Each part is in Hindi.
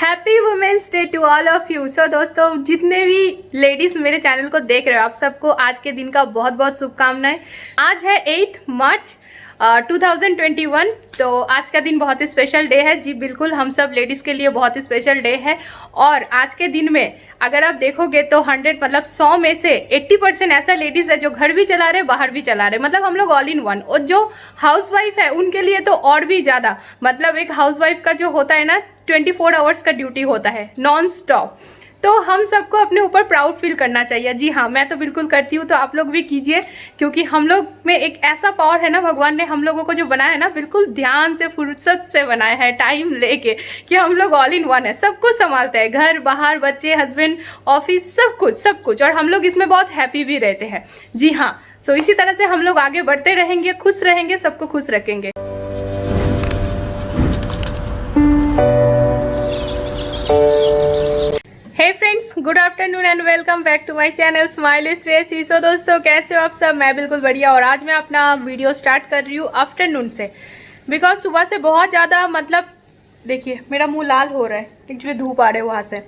Happy women's day to all of you. So दोस्तों, जितने भी लेडीज मेरे चैनल को देख रहे हो, आप सबको आज के दिन का बहुत बहुत शुभकामनाएं। आज है 8 मार्च 2021। तो आज का दिन बहुत ही स्पेशल डे है जी। बिल्कुल, हम सब लेडीज़ के लिए बहुत ही स्पेशल डे है। और आज के दिन में अगर आप देखोगे तो 100 मतलब 100 में से 80% ऐसा लेडीज़ है जो घर भी चला रहे, बाहर भी चला रहे, मतलब हम लोग ऑल इन वन। और जो हाउसवाइफ है उनके लिए तो और भी ज़्यादा, मतलब एक हाउसवाइफ का जो होता है ना 24 आवर्स का ड्यूटी होता है नॉन स्टॉप। तो हम सबको अपने ऊपर प्राउड फील करना चाहिए। जी हाँ, मैं तो बिल्कुल करती हूँ, तो आप लोग भी कीजिए, क्योंकि हम लोग में एक ऐसा पावर है ना, भगवान ने हम लोगों को जो बनाया है ना, बिल्कुल ध्यान से फुर्सत से बनाया है, टाइम लेके, कि हम लोग ऑल इन वन है, सब कुछ संभालते हैं, घर बाहर, बच्चे, हस्बैंड, ऑफिस, सब कुछ। और हम लोग इसमें बहुत हैप्पी भी रहते हैं। जी हाँ, सो इसी तरह से हम लोग आगे बढ़ते रहेंगे, खुश रहेंगे, सबको खुश रखेंगे। Hey friends, good afternoon and welcome back to my channel smile with Shreyasi. So दोस्तों, कैसे हो आप सब? मैं बिल्कुल बढ़िया। और आज मैं अपना वीडियो स्टार्ट कर रही हूँ आफ्टरनून से, बिकॉज सुबह से बहुत ज़्यादा, मतलब देखिए मेरा मुंह लाल हो रहा है, एक्चुअली धूप आ रहे है वहाँ से।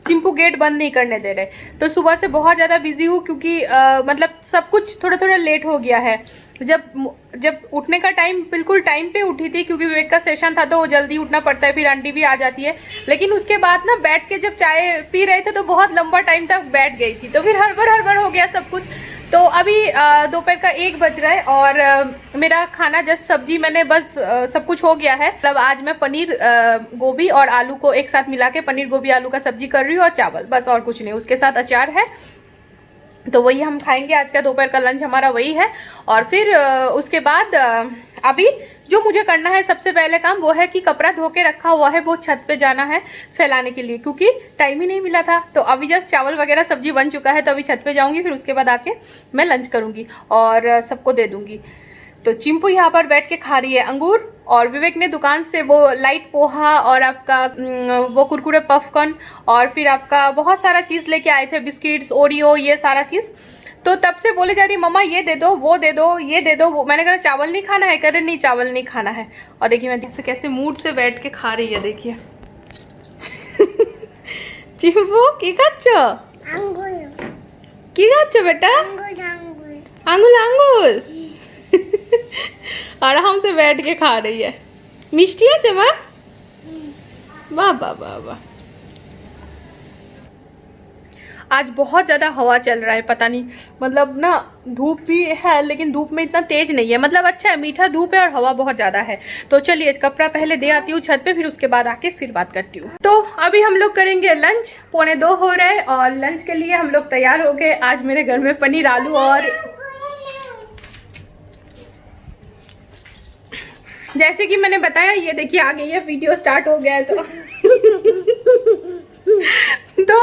चिंपू गेट बंद नहीं करने दे रहे, तो सुबह से बहुत ज़्यादा बिजी हूँ, क्योंकि मतलब सब कुछ थोड़ा थोड़ा लेट हो गया है। जब उठने का टाइम, बिल्कुल टाइम पे उठी थी, क्योंकि विवेक का सेशन था तो वो जल्दी उठना पड़ता है, फिर आंटी भी आ जाती है। लेकिन उसके बाद ना बैठ के जब चाय पी रहे थे तो बहुत लंबा टाइम तक बैठ गई थी, तो फिर हड़बड़ हो गया सब कुछ। तो अभी दोपहर का 1 बज रहा है और मेरा खाना जस्ट सब्जी मैंने बस सब कुछ हो गया है। मतलब आज मैं पनीर गोभी और आलू को एक साथ मिला के पनीर गोभी आलू का सब्जी कर रही हूँ, और चावल, बस और कुछ नहीं। उसके साथ अचार है, तो वही हम खाएंगे। आज का दोपहर का लंच हमारा वही है। और फिर उसके बाद अभी जो मुझे करना है, सबसे पहले काम वो है कि कपड़ा धो के रखा हुआ है, वो छत पे जाना है फैलाने के लिए, क्योंकि टाइम ही नहीं मिला था। तो अभी जस्ट चावल वगैरह सब्जी बन चुका है, तो अभी छत पे जाऊंगी, फिर उसके बाद आके मैं लंच करूंगी और सबको दे दूंगी। तो चिंपू यहाँ पर बैठ के खा रही है अंगूर, और विवेक ने दुकान से वो लाइट पोहा और आपका वो कुरकुरे पफकॉर्न और फिर आपका बहुत सारा चीज़ लेके आए थे, बिस्किट्स, ओरियो, ये सारा चीज़। तो तब से बोले जा रही मम्मा ये दे दो, वो दे दो, ये दे दो, वो। मैंने कहा चावल नहीं खाना है, कह रहे नहीं चावल नहीं खाना है। और देखिए मैं कैसे मूड से बैठ के खा रही है, देखिए। चिंपू की खाচ্ছো? की खाচ্ছো बेटा? आंगुल आंगुल। आराम से बैठ के खा रही है। मिष्टी है माँ? वाह वाह वाह वाह। आज बहुत ज़्यादा हवा चल रहा है, पता नहीं, मतलब ना धूप भी है, लेकिन धूप में इतना तेज नहीं है, मतलब अच्छा है, मीठा धूप है और हवा बहुत ज़्यादा है। तो चलिए कपड़ा पहले दे आती हूँ छत पे, फिर उसके बाद आके फिर बात करती हूँ। तो अभी हम लोग करेंगे लंच, 1:45 हो रहा है, और लंच के लिए हम लोग तैयार हो गए। आज मेरे घर में पनीर आलू, और जैसे कि मैंने बताया, ये देखिए आ गई है, वीडियो स्टार्ट हो गया है। तो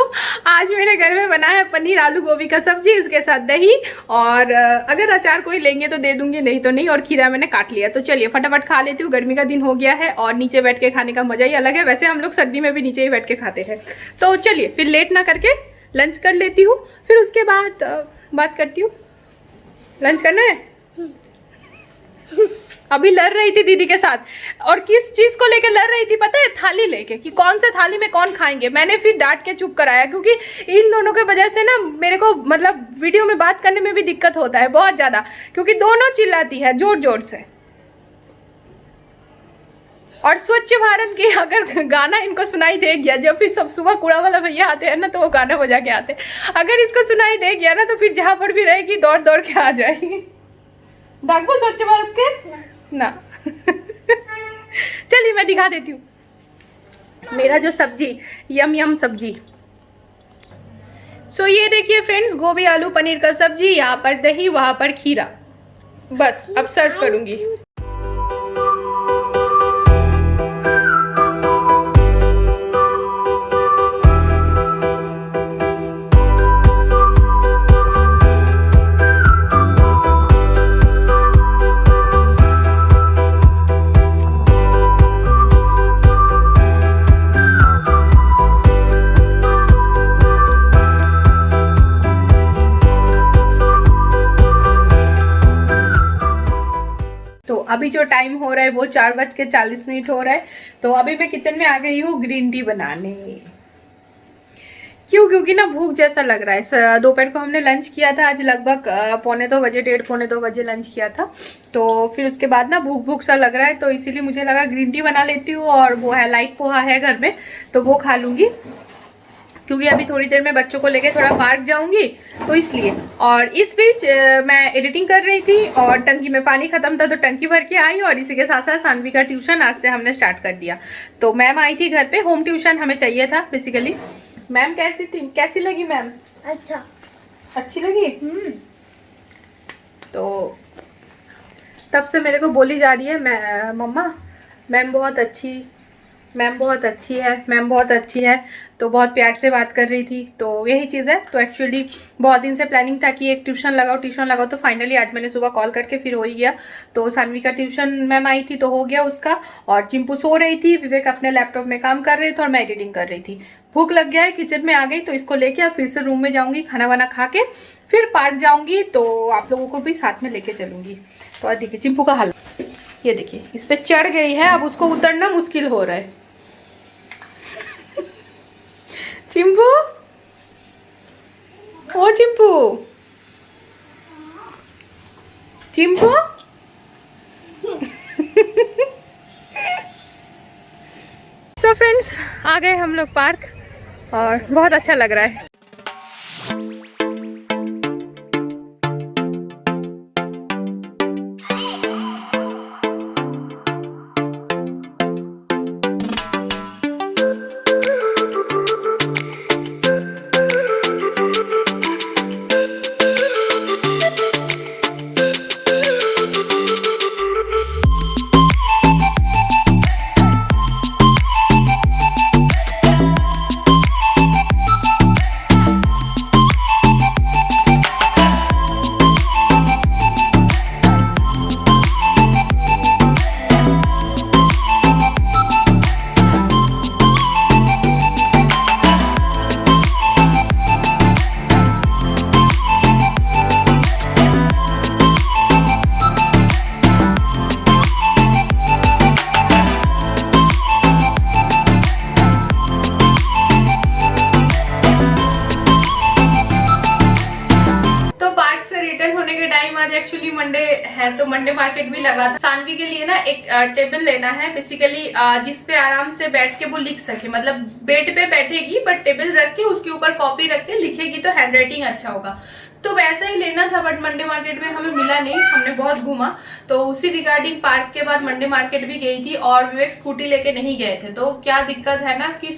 आज मेरे घर में बना है पनीर आलू गोभी का सब्जी, उसके साथ दही, और अगर अचार कोई लेंगे तो दे दूंगी, नहीं तो नहीं। और खीरा मैंने काट लिया। तो चलिए फटाफट खा लेती हूँ, गर्मी का दिन हो गया है और नीचे बैठ के खाने का मजा ही अलग है। वैसे हम लोग सर्दी में भी नीचे ही बैठ के खाते हैं। तो चलिए फिर लेट ना करके लंच कर लेती हूँ, फिर उसके बाद बात करती हूँ। लंच करना है? अभी लड़ रही थी दीदी के साथ, और किस चीज़ को लेकर लड़ रही थी पता है? थाली लेके, कि कौन से थाली में कौन खाएंगे। मैंने फिर डांट के चुप कराया, क्योंकि इन दोनों के वजह से ना मेरे को, मतलब वीडियो में बात करने में भी दिक्कत होता है बहुत ज़्यादा, क्योंकि दोनों चिल्लाती है जोर जोर से। और स्वच्छ भारत की अगर गाना इनको सुनाई दे गया, जब फिर सब सुबह कूड़ा वाला भैया आते हैं ना, तो वो गाना बजा के आते हैं। अगर इसको सुनाई दे गया ना, तो फिर जहाँ पर भी रहेगी दौड़ दौड़ के आ जाएगी। दागबो स्वच्छ भारत के ना। चलिए मैं दिखा देती हूँ मेरा जो सब्जी, यम यम सब्जी। सो ये देखिए फ्रेंड्स, गोभी आलू पनीर का सब्जी, यहाँ पर दही, वहां पर खीरा। बस अब सर्व करूंगी। तो अभी जो टाइम हो रहा है वो 4:40 हो रहा है। तो अभी मैं किचन में आ गई हूँ ग्रीन टी बनाने। क्योंकि ना भूख जैसा लग रहा है। दोपहर को हमने लंच किया था आज लगभग 1:45 1:30 1:45 लंच किया था। तो फिर उसके बाद ना भूख भूख सा लग रहा है, तो इसीलिए मुझे लगा ग्रीन टी बना लेती हूँ। और वो है लाइट पोहा है घर में, तो वो खा लूंगी, क्योंकि अभी थोड़ी देर में बच्चों को लेके थोड़ा पार्क जाऊंगी, तो इसलिए। और इस बीच मैं एडिटिंग कर रही थी और टंकी में पानी खत्म था, तो टंकी भर के आई। और इसी के साथ साथ सानवी का ट्यूशन आज से हमने स्टार्ट कर दिया। तो मैम आई थी घर पे, होम ट्यूशन हमें चाहिए था बेसिकली। मैम कैसी थी, कैसी लगी मैम? अच्छा, अच्छी लगी। तो तब से मेरे को बोली जा रही है मम्मा मैम बहुत अच्छी, मैम बहुत अच्छी है, मैम बहुत अच्छी है। तो बहुत प्यार से बात कर रही थी। तो यही चीज़ है। तो एक्चुअली बहुत दिन से प्लानिंग था कि एक ट्यूशन लगाओ, तो फाइनली आज मैंने सुबह कॉल करके फिर हो ही गया। तो सानवी का ट्यूशन मैम आई थी तो हो गया उसका। और चिंपू सो रही थी, विवेक अपने लैपटॉप में काम कर रहे थे और मैं एडिटिंग कर रही थी। भूख लग गया है, किचन में आ गई, तो इसको लेके अब फिर से रूम में जाऊँगी, खाना वाना खा के फिर पार्क जाऊँगी। तो आप लोगों को भी साथ में लेके चलूँगी। तो आज देखिए चिंपू का हाल, ये देखिए इस पर चढ़ गई है, अब उसको उतरना मुश्किल हो रहा है। चिंपू, ओ चिंपू, चिंपू तो फ्रेंड्स आ गए हम लोग पार्क और बहुत अच्छा लग रहा है। आज एक्चुअली मंडे है, तो मंडे मार्केट भी लगा था। सानवी के लिए ना एक टेबल लेना है बेसिकली, जिसपे आराम से बैठ के वो लिख सके, मतलब बेड पे बैठेगी बट टेबल रख के उसके ऊपर कॉपी रख के लिखेगी तो हैंडराइटिंग अच्छा होगा। तो वैसा ही लेना था बट मंडे मार्केट में हमें मिला नहीं, हमने बहुत घूमा। तो उसी रिगार्डिंग पार्क के बाद मंडे मार्केट भी गई थी और विवेक स्कूटी लेके नहीं गए थे। तो क्या दिक्कत है ना कि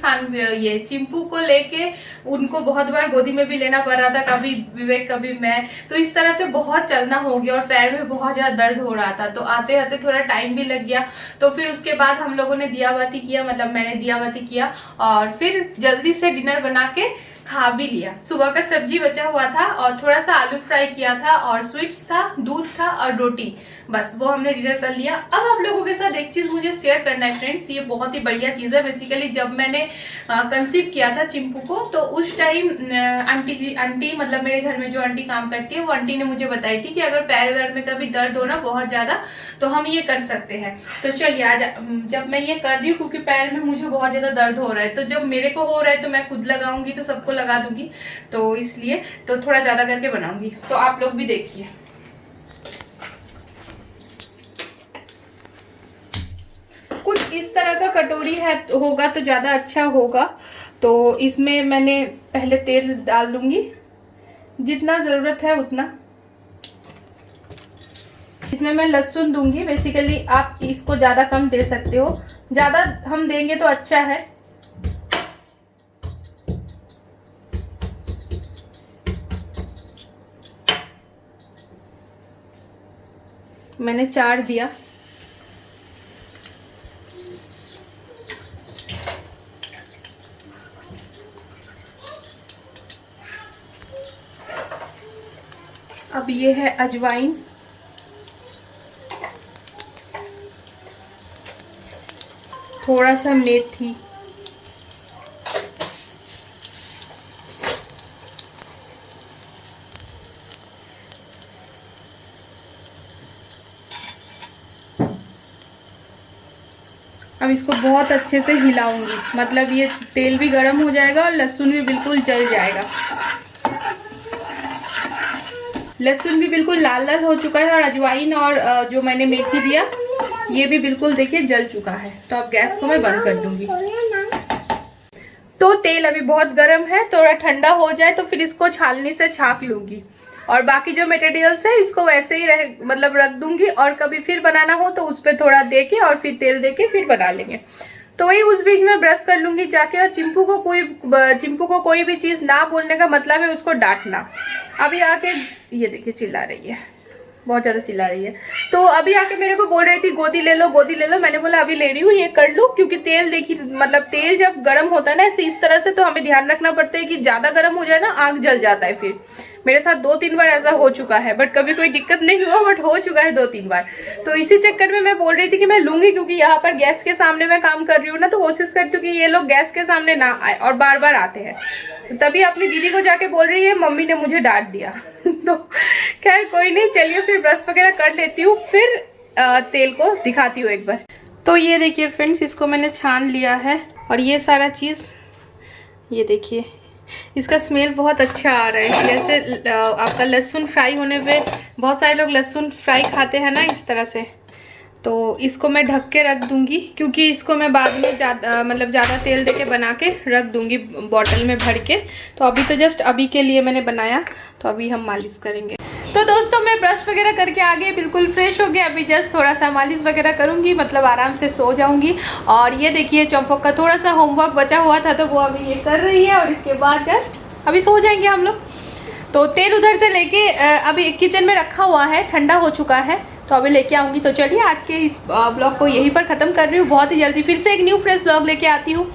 ये चिंपू को लेके उनको बहुत बार गोदी में भी लेना पड़ रहा था, कभी विवेक कभी मैं। तो इस तरह से बहुत चलना हो गया और पैर में बहुत ज्यादा दर्द हो रहा था। तो आते आते थोड़ा टाइम भी लग गया। तो फिर उसके बाद हम लोगों ने दिया बाती किया, मतलब मैंने दिया बाती किया और फिर जल्दी से डिनर बना के खा भी लिया। सुबह का सब्जी बचा हुआ था और थोड़ा सा आलू फ्राई किया था और स्वीट्स था, दूध था और रोटी, बस वो हमने डिनर कर लिया। अब आप लोगों के साथ एक चीज मुझे शेयर करना है फ्रेंड्स, ये बहुत ही बढ़िया चीज है। बेसिकली जब मैंने कंसीव किया था चिंपू को, तो उस टाइम आंटी मतलब मेरे घर में जो आंटी काम करती है, वो आंटी ने मुझे बताई थी कि अगर पैर वैर में कभी दर्द हो ना बहुत ज्यादा, तो हम ये कर सकते हैं। तो चलिए आज जब मैं ये कर रही हूँ, क्योंकि पैर में मुझे बहुत ज्यादा दर्द हो रहा है, तो जब मेरे को हो रहा है तो मैं खुद लगाऊंगी तो सबको लगा दूंगी, तो इसलिए तो थोड़ा ज्यादा करके बनाऊंगी। तो आप लोग भी देखिए। कुछ इस तरह का कटोरी है होगा तो ज्यादा अच्छा होगा। तो इसमें मैंने पहले तेल डाल दूंगी, जितना जरूरत है उतना। इसमें मैं लहसुन दूंगी। बेसिकली आप इसको ज्यादा कम दे सकते हो, ज्यादा हम देंगे तो अच्छा है। मैंने 4 दिया। अब ये है अजवाइन, थोड़ा सा मेथी, अब इसको बहुत अच्छे से हिलाऊंगी, मतलब ये तेल भी गर्म हो जाएगा और लहसुन भी बिल्कुल जल जाएगा। लहसुन भी बिल्कुल लाल लाल हो चुका है और अजवाइन और जो मैंने मेथी दिया ये भी बिल्कुल देखिए जल चुका है। तो अब गैस को मैं बंद कर दूंगी। तो तेल अभी बहुत गर्म है, थोड़ा ठंडा हो जाए तो फिर इसको छालनी से छाक लूंगी और बाकी जो मटेरियल्स है इसको वैसे ही मतलब रख दूंगी और कभी फिर बनाना हो तो उस पर थोड़ा दे के और फिर तेल दे के फिर बना लेंगे। तो वही उस बीच में ब्रश कर लूंगी जाके। और चिंपू को कोई भी चीज़ ना बोलने का मतलब है उसको डांटना। अभी आके ये देखिए चिल्ला रही है, बहुत ज़्यादा चिल्ला रही है। तो अभी आके मेरे को बोल रही थी गोदी ले लो गोदी ले लो। मैंने बोला अभी ले रही हूँ, ये कर लूँ, क्योंकि तेल देखिए मतलब तेल जब गर्म होता है ना इस तरह से तो हमें ध्यान रखना पड़ता है कि ज़्यादा गर्म हो जाए ना आग जल जाता है। फिर मेरे साथ 2-3 बार ऐसा हो चुका है, बट कभी कोई दिक्कत नहीं हुआ, बट हो चुका है 2-3 बार। तो इसी चक्कर में मैं बोल रही थी कि मैं लूंगी, क्योंकि यहाँ पर गैस के सामने मैं काम कर रही हूँ ना, तो कोशिश करती हूँ कि ये लोग गैस के सामने ना आए और बार बार आते हैं। तो तभी अपनी दीदी को जाके बोल रही है मम्मी ने मुझे डांट दिया। तो खैर कोई नहीं, चलिए फिर ब्रश वगैरह कर लेती हूँ, फिर तेल को दिखाती हूँ एक बार। तो ये देखिए फ्रेंड्स, इसको मैंने छान लिया है और ये सारा चीज़ ये देखिए, इसका स्मेल बहुत अच्छा आ रहा है। जैसे आपका लहसुन फ्राई होने पे बहुत सारे लोग लहसुन फ्राई खाते हैं ना इस तरह से। तो इसको मैं ढक के रख दूंगी, क्योंकि इसको मैं बाद में ज़्यादा तेल देके बना के रख दूंगी बॉटल में भर के। तो अभी तो जस्ट अभी के लिए मैंने बनाया, तो अभी हम मालिश करेंगे। तो दोस्तों मैं ब्रश वगैरह करके आ गई, बिल्कुल फ्रेश हो गया। अभी जस्ट थोड़ा सा मालिश वगैरह करूँगी, मतलब आराम से सो जाऊँगी। और ये देखिए चंपक का थोड़ा सा होमवर्क बचा हुआ था तो वो अभी ये कर रही है और इसके बाद जस्ट अभी सो जाएंगे हम लोग। तो तेल उधर से लेके अभी किचन में रखा हुआ है, ठंडा हो चुका है, तो अभी लेके आऊँगी। तो चलिए आज के इस ब्लॉग को यहीं पर ख़त्म कर रही हूँ। बहुत ही जल्दी फिर से एक न्यू फ्रेश ब्लॉग लेके आती हूँ।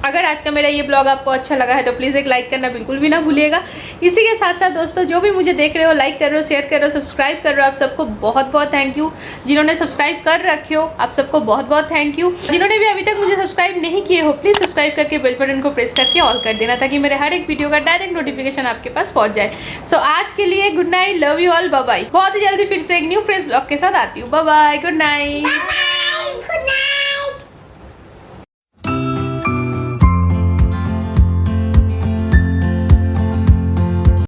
अगर आज का मेरा ये ब्लॉग आपको अच्छा लगा है तो प्लीज़ एक लाइक करना बिल्कुल भी ना भूलिएगा। इसी के साथ साथ दोस्तों जो भी मुझे देख रहे हो, लाइक कर रहे हो, शेयर कर रहे हो, सब्सक्राइब कर रहे हो, आप सबको बहुत बहुत थैंक यू। जिन्होंने सब्सक्राइब कर रखे हो आप सबको बहुत बहुत थैंक यू। जिन्होंने भी अभी तक मुझे सब्सक्राइब नहीं किए हो प्लीज़ सब्सक्राइब करके बेल बटन को प्रेस करके ऑल कर देना, ताकि मेरे हर एक वीडियो का डायरेक्ट नोटिफिकेशन आपके पास पहुँच जाए। सो आज के लिए good night, love you all, bye bye. बहुत ही जल्दी फिर से एक न्यू फ्रेश ब्लॉग के साथ आती हूँ। Bye bye, good night.